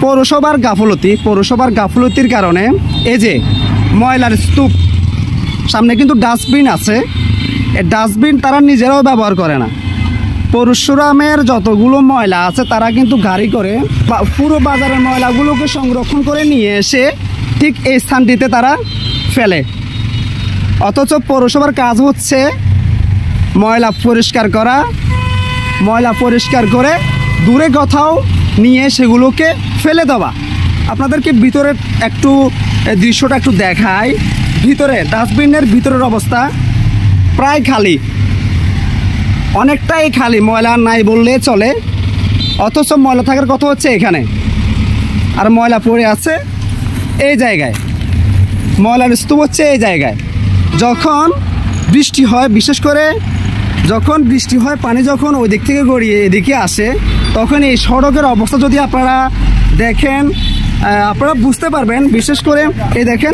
পৌরসভার গাফলতির কারণে এই যে ময়লার স্তূপ, সামনে কিন্তু ডাস্টবিন আছে, এই ডাস্টবিন তারা নিজেরাও ব্যবহার করে না। পরশুরামের যতগুলো ময়লা আছে তারা কিন্তু গাড়ি করে পুরো বাজারের ময়লাগুলোকে সংরক্ষণ করে নিয়ে এসে ঠিক এই স্থানটিতে তারা ফেলে। অথচ পৌরসভার কাজ হচ্ছে ময়লা পরিষ্কার করে দূরে কোথাও নিয়ে সেগুলোকে ফেলে দেওয়া। আপনাদেরকে ভিতরের একটু দৃশ্যটা একটু দেখাই। ভিতরে ডাস্টবিনের ভিতরের অবস্থা প্রায় খালি, অনেকটাই খালি, ময়লা নাই বললে চলে। অথচ ময়লা থাকার কথা হচ্ছে এখানে, আর ময়লা পড়ে আছে এই জায়গায়, ময়লার স্তূপ হচ্ছে এই জায়গায়। যখন বৃষ্টি হয়, বিশেষ করে যখন বৃষ্টি হয়, পানি যখন ওই দিক থেকে গড়িয়ে এদিকে আসে, তখন এই সড়কের অবস্থা যদি আপনারা দেখেন আপনারা বুঝতে পারবেন। বিশেষ করে এই দেখেন,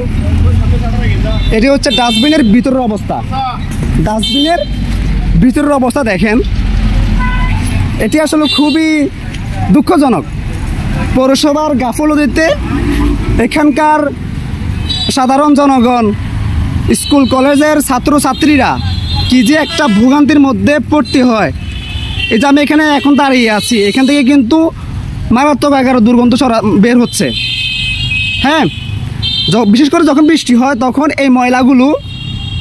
এটি হচ্ছে ডাস্টবিনের ভিতরের অবস্থা দেখেন। এটি আসলে খুবই দুঃখজনক। পৌরসভার গাফলতিতে এখানকার সাধারণ জনগণ, স্কুল কলেজের ছাত্রছাত্রীরা কি যে একটা ভোগান্তির মধ্যে পড়তে হয়। এই যে আমি এখানে এখন দাঁড়িয়ে আছি, এখান থেকে কিন্তু মারাত্মক দুর্গন্ধ বের হচ্ছে। হ্যাঁ, বিশেষ করে যখন বৃষ্টি হয় তখন এই ময়লাগুলো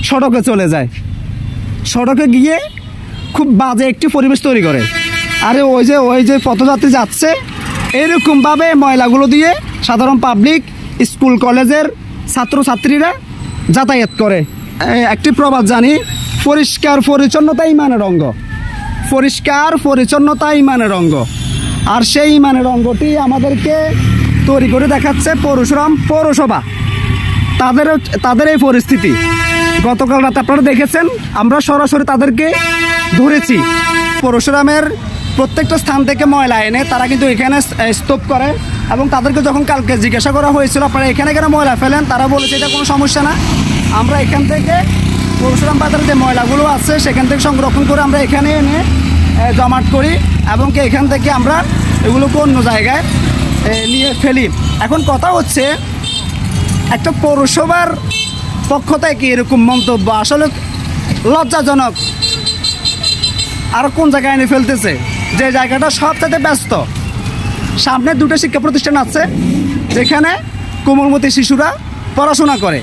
সড়কে চলে যায়, সড়কে গিয়ে খুব বাজে একটি পরিবেশ তৈরি করে। আরে ওই যে পথযাত্রী যাচ্ছে, এরকমভাবে ময়লাগুলো দিয়ে সাধারণ পাবলিক, স্কুল কলেজের ছাত্রছাত্রীরা যাতায়াত করে। একটি প্রবাদ জানি, পরিষ্কার পরিচ্ছন্নতা ইমানের অঙ্গ। আর সেই ইমানের অঙ্গটি আমাদেরকে তৈরি করে দেখাচ্ছে পরশুরাম পৌরসভা। তাদের এই পরিস্থিতি গতকাল রাতে আপনারা দেখেছেন, আমরা সরাসরি তাদেরকে ধরেছি। পরশুরামের প্রত্যেকটা স্থান থেকে ময়লা এনে তারা কিন্তু এখানে স্তূপ করে, এবং তাদেরকে যখন কালকে জিজ্ঞাসা করা হয়েছিল আপনারা এখানে কেন ময়লা ফেলেন, তারা বলেছে এটা কোনো সমস্যা না, আমরা এখান থেকে পরশুরাম বাজারে যে ময়লাগুলো আছে সেখান থেকে সংরক্ষণ করে আমরা এখানে এনে জমাট করি, এবং এখান থেকে আমরা এগুলোকে অন্য জায়গায় নিয়ে ফেলি। এখন কথা হচ্ছে, একটা পৌরসভার পক্ষ থেকে এরকম মন্তব্য আসলে লজ্জাজনক। আর কোন জায়গায় এনে ফেলতেছে, যে জায়গাটা সবচেয়ে ব্যস্ত। সামনে দুটো শিক্ষা প্রতিষ্ঠান আছে যেখানে কোমলমতি শিশুরা পড়াশোনা করে।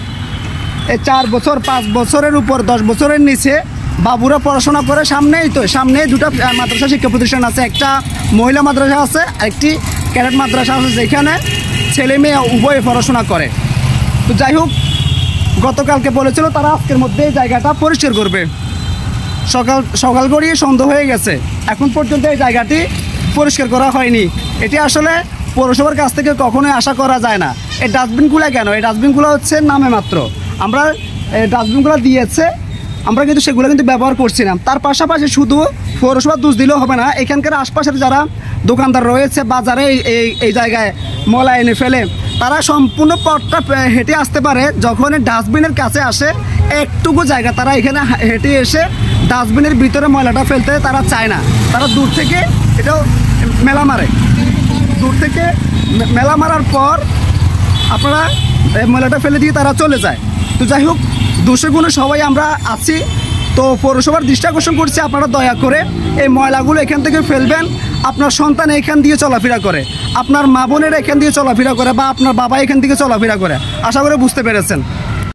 এই 4 বছর 5 বছরের উপর 10 বছরের নিচে বাবুরা পড়াশোনা করে। সামনেই দুটো মাদ্রাসা শিক্ষা প্রতিষ্ঠান আছে, একটা মহিলা মাদ্রাসা আছে, একটি ক্যাডেট মাদ্রাসা আছে, যেখানে ছেলে মেয়ে উভয়ে পড়াশোনা করে। তো যাই হোক, গতকালকে বলেছিল তারা আজকের মধ্যে এই জায়গাটা পরিষ্কার করবে। সকাল গড়িয়ে সন্ধ্যা হয়ে গেছে, এখন পর্যন্ত এই জায়গাটি পরিষ্কার করা হয়নি। এটি আসলে পৌরসভার কাছ থেকে কখনোই আশা করা যায় না। এই ডাস্টবিনগুলো কেন? এই ডাস্টবিনগুলো হচ্ছে নামে মাত্র, আমরা ডাস্টবিনগুলো দিয়েছে, আমরা কিন্তু সেগুলো কিন্তু ব্যবহার করছি না। তার পাশাপাশি শুধু পৌরসভার দোষ দিলেও হবে না, এখানকার আশপাশের যারা দোকানদার রয়েছে বাজারে এই জায়গায় ময়লা এনে ফেলে, তারা সম্পূর্ণ পথটা হেঁটে আসতে পারে। যখন ডাস্টবিনের কাছে আসে, একটুকু জায়গা তারা এখানে হেঁটে এসে ডাস্টবিনের ভিতরে ময়লাটা ফেলতে তারা চায় না। তারা দূর থেকে এটাও মেলা মারে, দূর থেকে মেলা মারার পর আপনারা ময়লাটা ফেলে দিয়ে তারা চলে যায়। তো যাই হোক, দোষে গুণে সবাই আমরা আছি। তো পৌরসভার দৃষ্টি আকর্ষণ করছি, আপনারা দয়া করে এই ময়লাগুলো এখান থেকে ফেলবেন। আপনার সন্তান এখান দিয়ে চলাফেরা করে, আপনার মা বোনেরা এখান দিয়ে চলাফেরা করে, বা আপনার বাবা এখান থেকে চলাফেরা করে। আশা করে বুঝতে পেরেছেন।